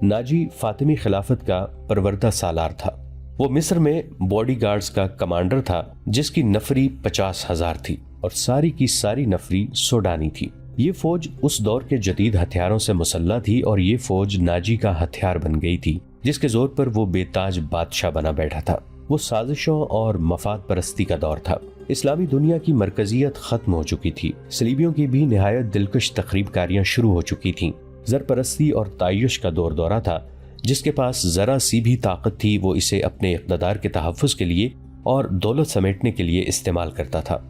Nazi Fatmi खिलाफत का परवरदा सालार था। वो मिस्र में बॉडीगार्ड्स का कमांडर था जिसकी नफरी 50,000 थी और सारी की सारी नफरी सोडानी थी। ये फौज उस दौर के जदीद हथियारों से मुसल्ला थी और ये फौज नाजी का हथियार बन गई थी जिसके जोर पर वो बेताज बादशाह बना बैठा था। वो साजिशों और मफाद परस्ती का दौर था। इस्लामी दुनिया की मरकजियत खत्म हो चुकी थी। सलीबियों की भी निहायत दिलकश तखरीबकारियां शुरू हो चुकी थीं। ज़रपरस्ती और तायुश का दौर दौरा था। जिसके पास जरा सी भी ताकत थी वो इसे अपने इक़्तिदार के तहफ़्फ़ुज़ के लिए और दौलत समेटने के लिए इस्तेमाल करता था।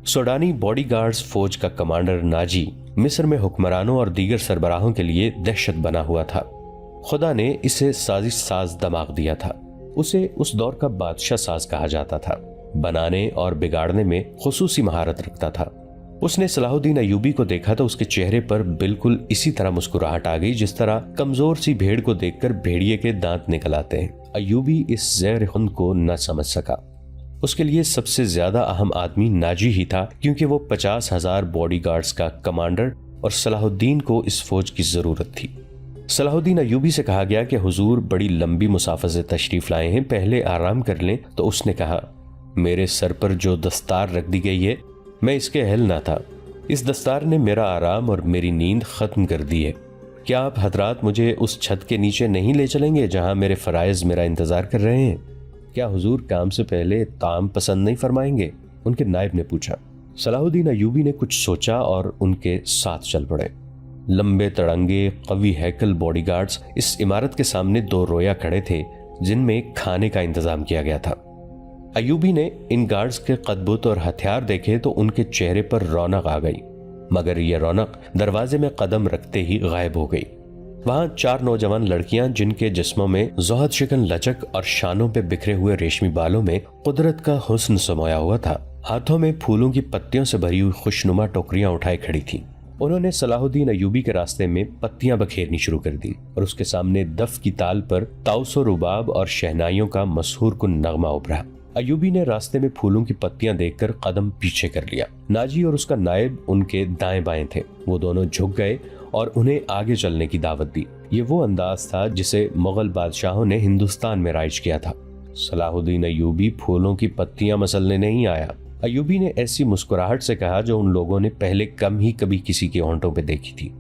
सोडानी बॉडीगार्ड्स फौज का कमांडर नाजी मिस्र में हुक्मरानों और दीगर सरबराहों के लिए दहशत बना हुआ था। खुदा ने इसे साजिश साज दिमाग दिया था। उसे उस दौर का बादशाह साज कहा जाता था। बनाने और बिगाड़ने में खुसूसी महारत रखता था। उसने सलाहुद्दीन अय्यूबी को देखा तो उसके चेहरे पर बिल्कुल इसी तरह मुस्कुराहट आ गई जिस तरह कमजोर सी भेड़ को देखकर भेड़िए के दांत निकल आते हैं। अय्यूबी इस ज़हर खुंद को न समझ सका। उसके लिए सबसे ज्यादा अहम आदमी नाजी ही था क्योंकि वो 50,000 बॉडीगार्ड्स का कमांडर और सलाहुद्दीन को इस फौज की जरूरत थी। सलाहुद्दीन अय्यूबी से कहा गया कि हुजूर बड़ी लंबी मुसाफर से तशरीफ लाए हैं, पहले आराम कर लें। तो उसने कहा, मेरे सर पर जो दस्तार रख दी गई है मैं इसके अहल ना था। इस दस्तार ने मेरा आराम और मेरी नींद खत्म कर दी है। क्या आप हजरात मुझे उस छत के नीचे नहीं ले चलेंगे जहां मेरे फराइज मेरा इंतजार कर रहे हैं? क्या हुजूर काम से पहले ताम पसंद नहीं फरमाएंगे? उनके नायब ने पूछा। सलाहुद्दीन अय्यूबी ने कुछ सोचा और उनके साथ चल पड़े। लंबे तड़ंगे कवी हैकल बॉडीगार्ड्स इस इमारत के सामने 2 रोया खड़े थे जिनमें खाने का इंतजाम किया गया था। अय्यूबी ने इन गार्ड्स के कदबुत और हथियार देखे तो उनके चेहरे पर रौनक आ गई, मगर यह रौनक दरवाजे में कदम रखते ही गायब हो गई। वहां 4 नौजवान लड़कियां जिनके जिस्मों में जोहद शिकन लचक और शानों पे बिखरे हुए रेशमी बालों में कुदरत का हुस्न समाया हुआ था, हाथों में फूलों की पत्तियों से भरी हुई खुशनुमा टोकरियां उठाए खड़ी थी। उन्होंने सलाहुद्दीन अय्यूबी के रास्ते में पत्तियां बखेरनी शुरू कर दी और उसके सामने दफ की ताल पर ताउसो रुबाब और शहनाइयों का मशहूर कुन नगमा उभरा। अय्यूबी ने रास्ते में फूलों की पत्तियां देखकर कदम पीछे कर लिया। नाजी और उसका नायब उनके दाएं बाएं थे। वो दोनों झुक गए और उन्हें आगे चलने की दावत दी। ये वो अंदाज था जिसे मुगल बादशाहों ने हिंदुस्तान में राइज किया था। सलाहुद्दीन अय्यूबी फूलों की पत्तियां मसलने नहीं आया। अय्यूबी ने ऐसी मुस्कुराहट से कहा जो उन लोगों ने पहले कम ही कभी किसी के होंठों पे देखी थी।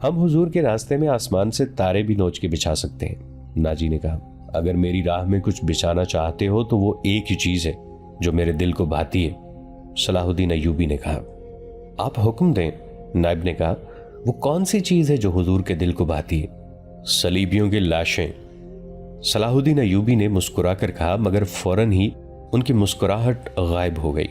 हम हुजूर के रास्ते में आसमान से तारे भी नोच के बिछा सकते हैं। नाजी ने कहा, अगर मेरी राह में कुछ बिछाना चाहते हो तो वो एक ही चीज है जो मेरे दिल को भाती है। सलाहुद्दीन अय्यूबी ने कहा, आप हुक्म दें। नायब ने कहा, वो कौन सी चीज है जो हुजूर के दिल को भाती है? सलीबियों की लाशें। सलाहुद्दीन अय्यूबी ने मुस्कुरा कर कहा, मगर फौरन ही उनकी मुस्कुराहट गायब हो गई।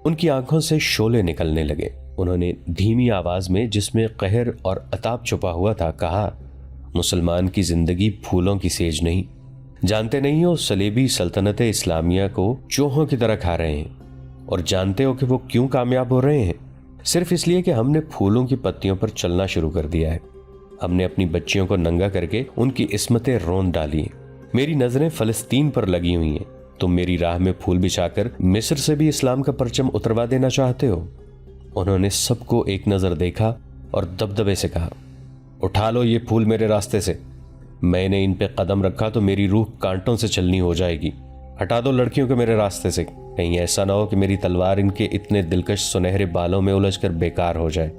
उनकी आंखों से शोले निकलने लगे। उन्होंने धीमी आवाज में जिसमें कहर और अताब छुपा हुआ था कहा, मुसलमान की जिंदगी फूलों की सेज नहीं। जानते नहीं हो सलेबी सल्तनत इस्लामिया को चूहों की तरह खा रहे हैं। और जानते हो कि वो क्यों कामयाब हो रहे हैं? सिर्फ इसलिए कि हमने फूलों की पत्तियों पर चलना शुरू कर दिया है। हमने अपनी बच्चियों को नंगा करके उनकी इस्मतें रोंद डाली हैं। मेरी नजरें फलस्तीन पर लगी हुई हैं। तुम मेरी राह में फूल बिछाकर मिस्र से भी इस्लाम का परचम उतरवा देना चाहते हो? उन्होंने सबको एक नजर देखा और दबदबे से कहा, उठा लो ये फूल मेरे रास्ते से। मैंने इन पे कदम रखा तो मेरी रूह कांटों से चलनी हो जाएगी। हटा दो लड़कियों को मेरे रास्ते से। कहीं ऐसा ना हो कि मेरी तलवार इनके इतने दिलकश सुनहरे बालों में उलझकर बेकार हो जाए।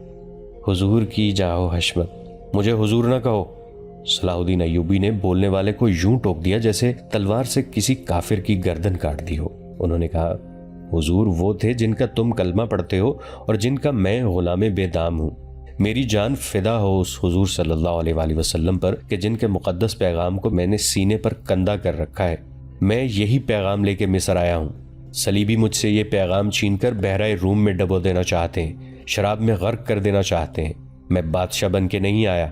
हुजूर की जाओ हशमत, मुझे हुजूर ना कहो। सलाहुद्दीन अय्यूबी ने बोलने वाले को यूं टोक दिया जैसे तलवार से किसी काफिर की गर्दन काट दी हो। उन्होंने कहा, हुजूर वो थे जिनका तुम कलमा पढ़ते हो और जिनका मैं गुलाम बेदाम हूँ। मेरी जान फिदा हो उस हुजूर सल्लल्लाहु अलैहि वसल्लम पर कि जिनके मुकद्दस पैगाम को मैंने सीने पर कंधा कर रखा है। मैं यही पैगाम लेके मिस्र आया हूँ। सलीबी मुझसे ये पैगाम छीनकर बहराए रूम में डबो देना चाहते हैं, शराब में गर्क कर देना चाहते हैं। मैं बादशाह बन के नहीं आया।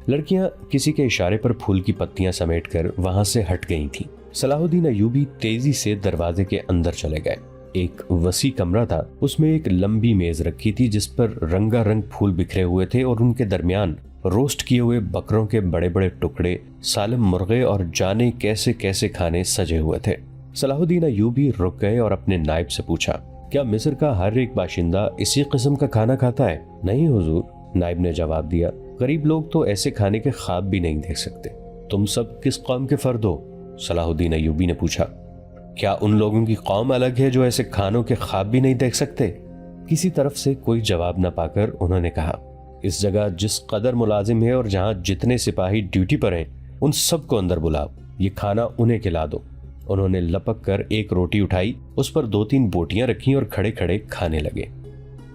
लड़कियां किसी के इशारे पर फूल की पत्तियां समेटकर वहां से हट गई थीं। सलाहुद्दीन अय्यूबी तेजी से दरवाजे के अंदर चले गए। एक वसी कमरा था, उसमें एक लंबी मेज रखी थी जिस पर रंगारंग फूल बिखरे हुए थे और उनके दरमियान रोस्ट किए हुए बकरों के बड़े बड़े टुकड़े, सालिम मुर्गे और जाने कैसे कैसे खाने सजे हुए थे। सलाहुद्दीन अय्यूबी रुक गए और अपने नायब से पूछा, क्या मिस्र का हर एक बाशिंदा इसी किस्म का खाना खाता है? नहीं हुजूर, नायब ने जवाब दिया, गरीब लोग तो ऐसे खाने के ख्वाब भी नहीं देख सकते। तुम सब किस कौम के फर्द हो? सलाहुद्दीन अय्यूबी ने पूछा। क्या उन लोगों की कौम अलग है जो ऐसे खानों के ख्वाब भी नहीं देख सकते? किसी तरफ से कोई जवाब न पाकर उन्होंने कहा, इस जगह जिस कदर मुलाजिम है और जहां जितने सिपाही ड्यूटी पर हैं, उन सबको अंदर बुलाओ, ये खाना उन्हें खिला दो। उन्होंने लपक कर एक रोटी उठाई, उस पर 2-3 बोटियां रखी और खड़े खड़े खाने लगे।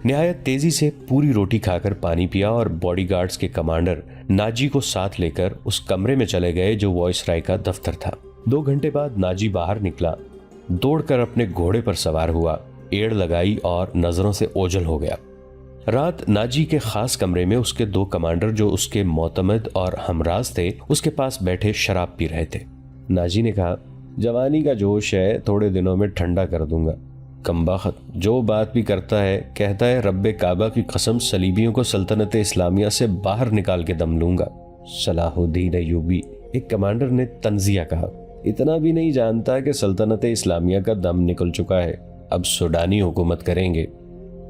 निहायत तेजी से पूरी रोटी खाकर पानी पिया और बॉडीगार्ड्स के कमांडर नाजी को साथ लेकर उस कमरे में चले गए जो वॉइसराय का दफ्तर था। 2 घंटे बाद नाजी बाहर निकला, दौड़कर अपने घोड़े पर सवार हुआ, एड़ लगाई और नजरों से ओझल हो गया। रात नाजी के खास कमरे में उसके 2 कमांडर जो उसके मोतमद और हमराज थे उसके पास बैठे शराब पी रहे थे। नाजी ने कहा, जवानी का जोश है, थोड़े दिनों में ठंडा कर दूंगा। कमबख्त जो बात भी करता है कहता है रब्बे काबा की कसम सलीबियों को सल्तनत इस्लामिया से बाहर निकाल के दम लूंगा। सलाहुद्दीन अय्यूबी, एक कमांडर ने तंजिया कहा, इतना भी नहीं जानता कि सल्तनत इस्लामिया का दम निकल चुका है, अब सूडानी हुकूमत करेंगे।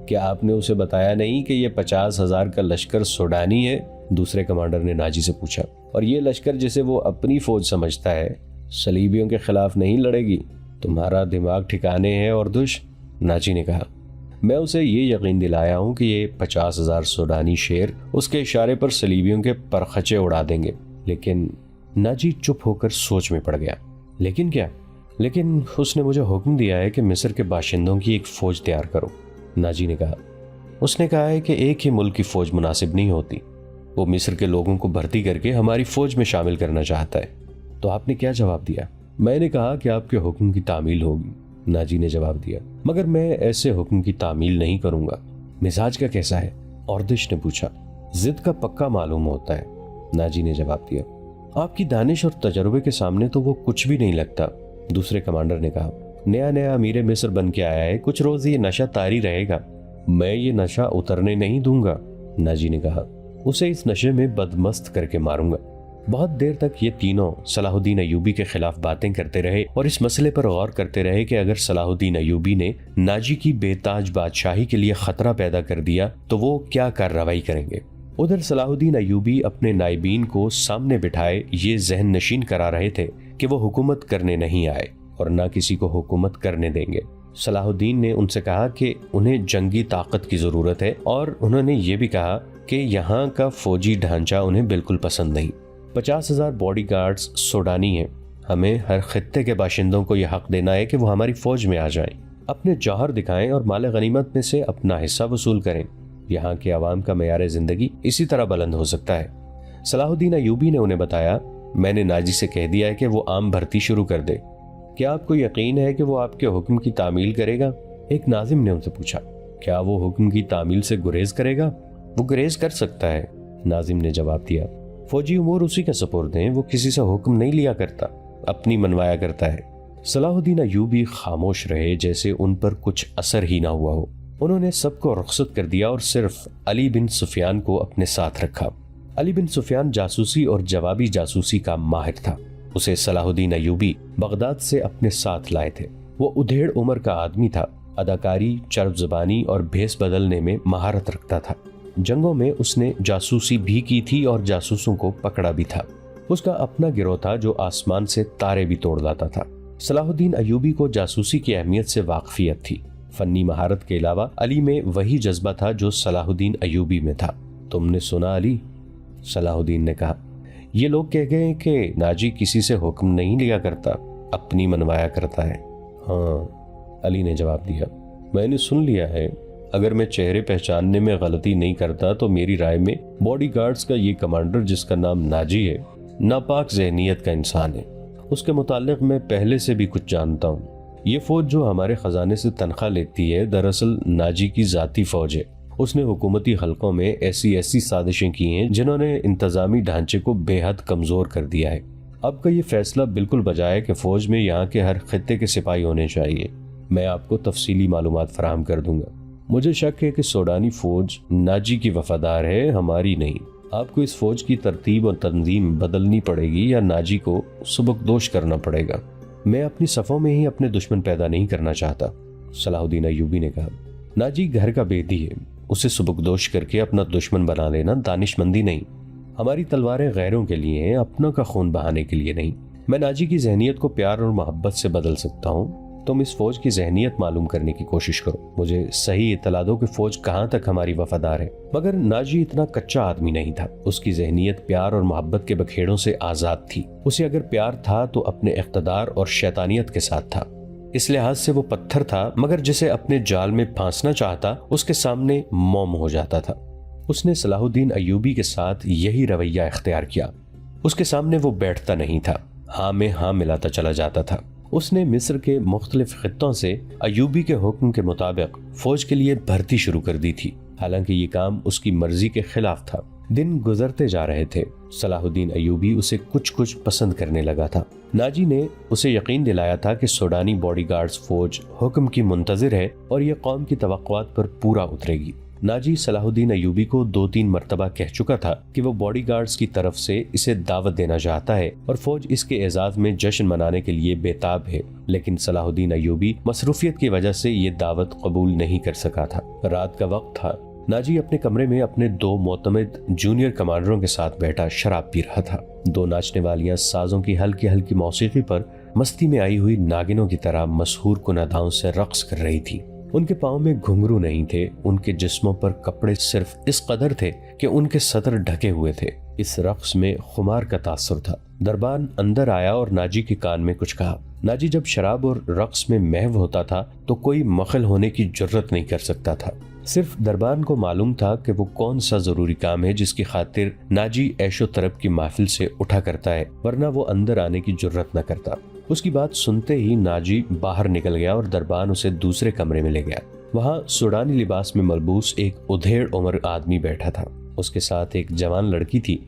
क्या आपने उसे बताया नहीं कि ये 50,000 का लश्कर सूडानी है? दूसरे कमांडर ने नाजी से पूछा। और ये लश्कर जिसे वो अपनी फौज समझता है सलीबियों के खिलाफ नहीं लड़ेगी? तुम्हारा दिमाग ठिकाने है और दुश? नाजी ने कहा, मैं उसे ये यकीन दिलाया हूँ कि ये 50,000 सूडानी शेर उसके इशारे पर सलीबियों के परखचे उड़ा देंगे। लेकिन नाजी चुप होकर सोच में पड़ गया। लेकिन क्या? लेकिन उसने मुझे हुक्म दिया है कि मिस्र के बाशिंदों की एक फौज तैयार करो। नाजी ने कहा, उसने कहा है कि एक ही मुल्क की फौज मुनासिब नहीं होती, वो मिस्र के लोगों को भर्ती करके हमारी फौज में शामिल करना चाहता है। तो आपने क्या जवाब दिया? मैंने कहा कि आपके हुक्म की तामील होगी। नाजी ने जवाब दिया, मगर मैं ऐसे हुक्म की तामील नहीं करूंगा। मिजाज का कैसा है? औरदिश ने पूछा। जिद का पक्का मालूम होता है, नाजी ने जवाब दिया। आपकी दानिश और तजर्बे के सामने तो वो कुछ भी नहीं लगता, दूसरे कमांडर ने कहा। नया नया अमीर मिस्र बन के आया है, कुछ रोज ये नशा तारी रहेगा। मैं ये नशा उतरने नहीं दूंगा, नाजी ने कहा। उसे इस नशे में बदमस्त करके मारूंगा। बहुत देर तक ये तीनों सलाहुद्दीन अय्यूबी के खिलाफ बातें करते रहे और इस मसले पर गौर करते रहे कि अगर सलाहुद्दीन अय्यूबी ने नाजी की बेताज बादशाही के लिए खतरा पैदा कर दिया तो वो क्या कार्रवाई करेंगे। उधर सलाहुद्दीन अय्यूबी अपने नाइबीन को सामने बिठाए ये जहन नशीन करा रहे थे कि वो हुकूमत करने नहीं आए और ना किसी को हुकूमत करने देंगे। सलाहुद्दीन ने उनसे कहा कि उन्हें जंगी ताकत की जरूरत है और उन्होंने ये भी कहा कि यहाँ का फौजी ढांचा उन्हें बिल्कुल पसंद नहीं। 50,000 बॉडीगार्ड्स सूडानी हैं। हमें हर खित्ते के बाशिंदों को यह हक देना है कि वो हमारी फौज में आ जाएं, अपने जौहर दिखाएं और माल गनीमत में से अपना हिस्सा वसूल करें। यहाँ के अवाम का मेयार जिंदगी इसी तरह बुलंद हो सकता है। सलाहुद्दीन अय्यूबी ने उन्हें बताया, मैंने नाजी से कह दिया है कि वो आम भर्ती शुरू कर दे। क्या आपको यकीन है कि वो आपके हुक्म की तामील करेगा? एक नाजिम ने उनसे पूछा। क्या वो हुक्म की तामील से गुरेज करेगा? वो गुरेज कर सकता है, नाजिम ने जवाब दिया। फौजी उमूर उसी के सुपुर्द हैं, वो किसी से हुक्म नहीं लिया करता, अपनी मनवाया करता है। सलाहुद्दीन अय्यूबी खामोश रहे जैसे उन पर कुछ असर ही ना हुआ हो। उन्होंने सबको रुखसत कर दिया और सिर्फ अली बिन सुफियान को अपने साथ रखा। अली बिन सुफियान जासूसी और जवाबी जासूसी का माहिर था। उसे सलाहुद्दीन अय्यूबी बगदाद से अपने साथ लाए थे। वो उधेड़ उम्र का आदमी था, अदाकारी, चरब ज़बानी और भेस बदलने में महारत रखता था। जंगों में उसने जासूसी भी की थी और जासूसों को पकड़ा भी था। उसका अपना गिरोह था जो आसमान से तारे भी तोड़ लाता था। सलाहुद्दीन अय्यूबी को जासूसी की अहमियत से वाकफियत थी। फन्नी महारत के अलावा अली में वही जज्बा था जो सलाहुद्दीन अय्यूबी में था। तुमने सुना अली? सलाहुद्दीन ने कहा। ये लोग कह गए कि नाजी किसी से हुक्म नहीं लिया करता, अपनी मनवाया करता है। हाँ, अली ने जवाब दिया, मैंने सुन लिया है। अगर मैं चेहरे पहचानने में गलती नहीं करता तो मेरी राय में बॉडीगार्ड्स का ये कमांडर जिसका नाम नाजी है, नापाक ज़हनियत का इंसान है। उसके मुताल्लिक मैं पहले से भी कुछ जानता हूँ। ये फौज जो हमारे खजाने से तनख्वाह लेती है दरअसल नाजी की जाती फौज है। उसने हुकूमती हलकों में ऐसी साजिशें की हैं जिन्होंने इंतजामी ढांचे को बेहद कमजोर कर दिया है। अब का ये फैसला बिल्कुल बजा है कि फौज में यहाँ के हर खित्ते के सिपाही होने चाहिए। मैं आपको तफसीली मालूमात फराहम कर दूंगा। मुझे शक है कि सूडानी फौज नाजी की वफादार है, हमारी नहीं। आपको इस फौज की तरतीब और तंजीम बदलनी पड़ेगी या नाजी को सुबकदोश करना पड़ेगा। मैं अपनी सफ़ों में ही अपने दुश्मन पैदा नहीं करना चाहता, सलाहुद्दीन अय्यूबी ने कहा। नाजी घर का बेदी है, उसे सुबकदोश करके अपना दुश्मन बना लेना दानिशमंदी नहीं। हमारी तलवारें गैरों के लिए हैं, अपनों का खून बहाने के लिए नहीं। मैं नाजी की जहनियत को प्यार और मोहब्बत से बदल सकता हूँ। तुम इस फौज की जहनियत मालूम करने की कोशिश करो, मुझे सही इत्तला दो कि फौज कहाँ तक हमारी वफादार है। मगर नाजी इतना कच्चा आदमी नहीं था। उसकी जहनियत प्यार और मोहब्बत के बखेड़ों से आजाद थी। उसे अगर प्यार था तो अपने इख्तदार और शैतानियत के साथ था। इस लिहाज से वो पत्थर था, मगर जिसे अपने जाल में फांसना चाहता उसके सामने मोम हो जाता था। उसने सलाहुद्दीन अय्यूबी के साथ यही रवैया इख्तियार किया। उसके सामने वो बैठता नहीं था, हाँ में हाँ मिलाता चला जाता था। उसने मिस्र के मुख्तलिफ खित्तों से अय्यूबी के हुक्म के मुताबिक फौज के लिए भर्ती शुरू कर दी थी, हालांकि ये काम उसकी मर्जी के खिलाफ था। दिन गुजरते जा रहे थे। सलाहुद्दीन अय्यूबी उसे कुछ कुछ पसंद करने लगा था। नाजी ने उसे यकीन दिलाया था कि सूडानी बॉडीगार्ड्स फौज हुक्म की मुंतजिर है और ये कौम की तवक्कुआत पर पूरा उतरेगी। नाजी सलाहुद्दीन अय्यूबी को 2-3 मरतबा कह चुका था कि वो बॉडीगार्ड्स की तरफ से इसे दावत देना चाहता है और फौज इसके एजाज में जश्न मनाने के लिए बेताब है, लेकिन सलाहुद्दीन अय्यूबी मसरूफियत की वजह से ये दावत कबूल नहीं कर सका था। रात का वक्त था। नाजी अपने कमरे में अपने 2 मोतमिद जूनियर कमांडरों के साथ बैठा शराब पी रहा था। 2 नाचने वालियां साजों की हल्की हल्की मौसीकी पर मस्ती में आई हुई नागिनों की तरह मशहूर कुनादाओं से रक्स कर रही थी। उनके पाँव में घुंघरू नहीं थे, उनके जिस्मों पर कपड़े सिर्फ इस कदर थे कि उनके सतर ढके हुए थे। इस रक्स में खुमार का तासुर था। दरबान अंदर आया और नाजी के कान में कुछ कहा। नाजी जब शराब और रक्स में महव होता था तो कोई मखल होने की जुर्रत नहीं कर सकता था। सिर्फ दरबान को मालूम था कि वो कौन सा जरूरी काम है जिसकी खातिर नाजी ऐशो तरफ की महफिल से उठा करता है, वरना वो अंदर आने की जुर्रत न करता। उसकी बात सुनते ही नाजी बाहर निकल गया और दरबान उसे दूसरे कमरे में ले गया। वहाँ सूडानी लिबास में मलबूस एक उधेड़ उम्र आदमी बैठा था। उसके साथ एक जवान लड़की थी।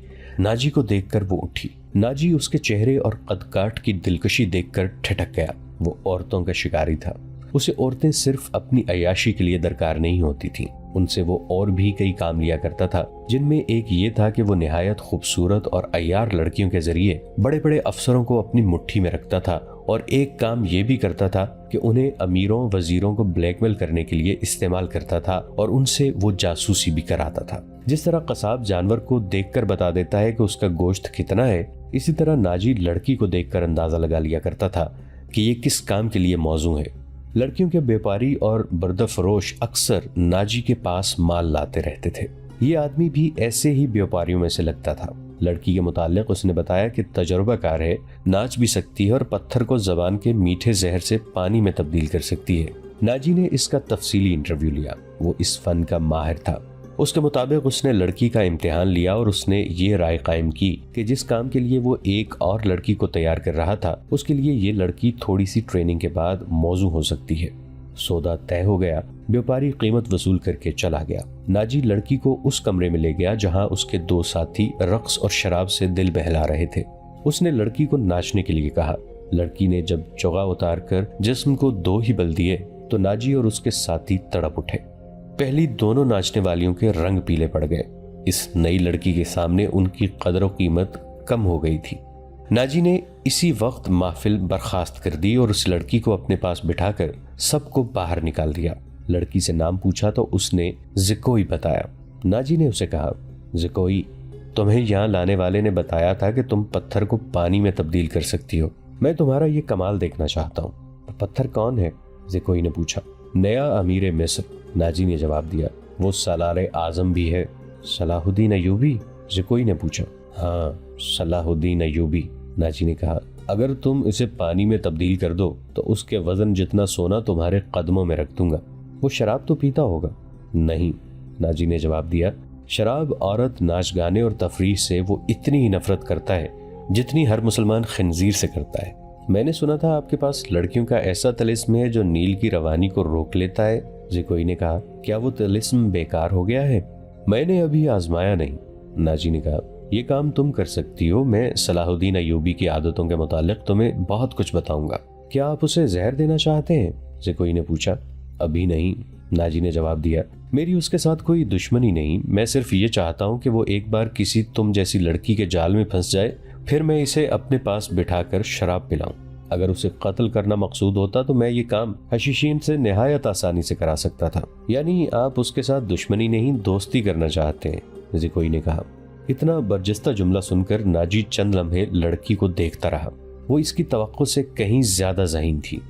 नाजी को देखकर वो उठी। नाजी उसके चेहरे और कद-काठ की दिलकशी देखकर ठिठक गया। वो औरतों का शिकारी था। उसे औरतें सिर्फ अपनी अय्याशी के लिए दरकार नहीं होती थीं। उनसे वो और भी कई काम लिया करता था, जिनमें एक ये था कि वो निहायत खूबसूरत और अय्यार लड़कियों के जरिए बड़े बड़े अफसरों को अपनी मुट्ठी में रखता था, और एक काम ये भी करता था कि उन्हें अमीरों वजीरों को ब्लैकमेल करने के लिए इस्तेमाल करता था और उनसे वो जासूसी भी कराता था। जिस तरह कसाब जानवर को देखकर बता देता है कि उसका गोश्त कितना है, इसी तरह नाजी लड़की को देखकर अंदाजा लगा लिया करता था कि ये किस काम के लिए मौजू है। लड़कियों के व्यापारी और बर्दफरोश अक्सर नाजी के पास माल लाते रहते थे। ये आदमी भी ऐसे ही व्यापारियों में से लगता था। लड़की के मुतालिक उसने बताया कि तजुर्बाकार है, नाच भी सकती है और पत्थर को जबान के मीठे जहर से पानी में तब्दील कर सकती है। नाजी ने इसका तफसीली इंटरव्यू लिया। वो इस फन का माहिर था। उसके मुताबिक उसने लड़की का इम्तिहान लिया और उसने ये राय कायम की कि जिस काम के लिए वो एक और लड़की को तैयार कर रहा था, उसके लिए ये लड़की थोड़ी सी ट्रेनिंग के बाद मौजू हो सकती है। सौदा तय हो गया। व्यापारी कीमत वसूल करके चला गया। नाजी लड़की को उस कमरे में ले गया जहां उसके 2 साथी रक्स और शराब से दिल बहला रहे थे। उसने लड़की को नाचने के लिए कहा। लड़की ने जब चोगा उतार कर जिस्म को 2 ही बल दिए तो नाजी और उसके साथी तड़प उठे। पहली दोनों नाचने वालियों के रंग पीले पड़ गए। इस नई लड़की के सामने उनकी कदर व कीमत कम हो गई थी। नाजी ने इसी वक्त महफिल बर्खास्त कर दी और उस लड़की को अपने पास बिठाकर सबको बाहर निकाल दिया। लड़की से नाम पूछा तो उसने ज़िकोई बताया। नाजी ने उसे कहा, ज़िकोई, तुम्हें यहाँ लाने वाले ने बताया था कि तुम पत्थर को पानी में तब्दील कर सकती हो। मैं तुम्हारा ये कमाल देखना चाहता हूँ। पत्थर कौन है? ज़िकोई ने पूछा। नया अमीर मिस्र, नाजी ने जवाब दिया। वो सलार आजम भी है। सलाहुद्दीन अय्यूबी? ज़िकोई ने पूछा। हाँ, सलाहुद्दीन अय्यूबी, नाजी ने कहा। अगर तुम इसे पानी में तब्दील कर दो तो उसके वजन जितना सोना तुम्हारे कदमों में रख दूंगा। वो शराब तो पीता होगा? नहीं, नाजी ने जवाब दिया। शराब, औरत, नाच गाने और तफरीह से वो इतनी ही नफरत करता है जितनी हर मुसलमान खंजीर से करता है। मैंने सुना था आपके पास लड़कियों का ऐसा तिलिस्म है जो नील की रवानी को रोक लेता है। ज़िकोई ने कहा। क्या वो तिलिस्म बेकार हो गया है? मैंने अभी आजमाया नहीं, नाजी ने कहा। ये काम तुम कर सकती हो। मैं सलाहुद्दीन अय्यूबी की आदतों के मुतालिक तुम्हें बहुत कुछ बताऊंगा। क्या आप उसे जहर देना चाहते हैं? ज़िकोई ने पूछा। अभी नहीं, नाजी ने जवाब दिया। मेरी उसके साथ कोई दुश्मनी नहीं। मैं सिर्फ ये चाहता हूँ कि वो एक बार किसी तुम जैसी लड़की के जाल में फंस जाए, फिर मैं इसे अपने पास बिठाकर शराब पिलाऊं। अगर उसे कत्ल करना मकसूद होता तो मैं ये काम हशीशीन से निहायत आसानी से करा सकता था। यानी आप उसके साथ दुश्मनी नहीं, दोस्ती करना चाहते हैं? ज़िकोई ने कहा। इतना बर्जस्ता जुमला सुनकर नाजी चंद लम्हे लड़की को देखता रहा। वो इसकी तवक्को से कहीं ज्यादा ज़हीन थी।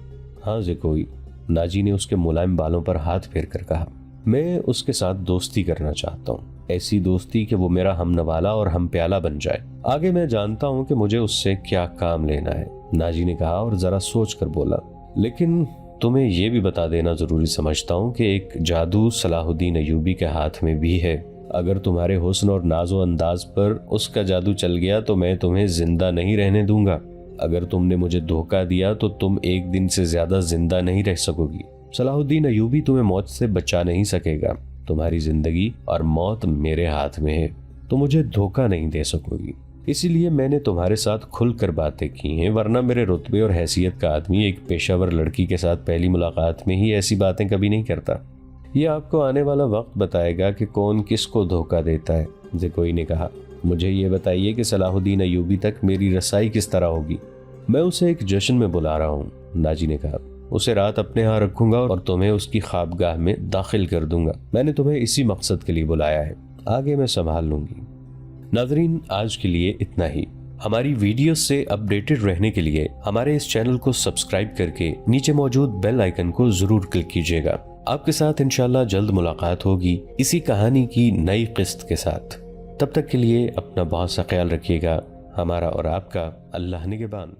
हाँ जे कोई, नाजी ने उसके मुलायम बालों पर हाथ फेर कर कहा। मैं उसके साथ दोस्ती करना चाहता हूँ, ऐसी दोस्ती कि वो मेरा हमनवाला और हम प्याला बन जाए। आगे मैं जानता हूँ कि मुझे उससे क्या काम लेना है, नाजी ने कहा और जरा सोच कर बोला। लेकिन तुम्हें यह भी बता देना जरूरी समझता हूँ कि एक जादू सलाहुद्दीन अयूबी के हाथ में भी है। अगर तुम्हारे हुस्न और नाजो अंदाज पर उसका जादू चल गया तो मैं तुम्हें जिंदा नहीं रहने दूंगा। अगर तुमने मुझे धोखा दिया तो तुम एक दिन से ज्यादा जिंदा नहीं रह सकोगी। सलाहुद्दीन अयूबी तुम्हें मौत से बचा नहीं सकेगा। तुम्हारी जिंदगी और मौत मेरे हाथ में है, तो मुझे धोखा नहीं दे सकोगी। इसीलिए मैंने तुम्हारे साथ खुलकर बातें की हैं, वरना मेरे रुतबे और हैसियत का आदमी एक पेशावर लड़की के साथ पहली मुलाकात में ही ऐसी बातें कभी नहीं करता। ये आपको आने वाला वक्त बताएगा कि कौन किसको धोखा देता है। ज़कोई ने कहा, मुझे ये बताइए कि सलाहुद्दीन अयूबी तक मेरी रसाई किस तरह होगी। मैं उसे एक जश्न में बुला रहा हूँ, नाजी ने कहा। उसे रात अपने यहाँ रखूंगा और तुम्हें उसकी ख्वाबगाह में दाखिल कर दूंगा। मैंने तुम्हें इसी मकसद के लिए बुलाया है, आगे मैं संभाल लूंगी। नाज़रीन, आज के लिए इतना ही। हमारी वीडियो से अपडेटेड रहने के लिए हमारे इस चैनल को सब्सक्राइब करके नीचे मौजूद बेल आइकन को जरूर क्लिक कीजिएगा। आपके साथ इंशाल्लाह जल्द मुलाकात होगी इसी कहानी की नई किस्त के साथ। तब तक के लिए अपना बहुत सा ख्याल रखिएगा। हमारा और आपका अल्लाह निगहबान।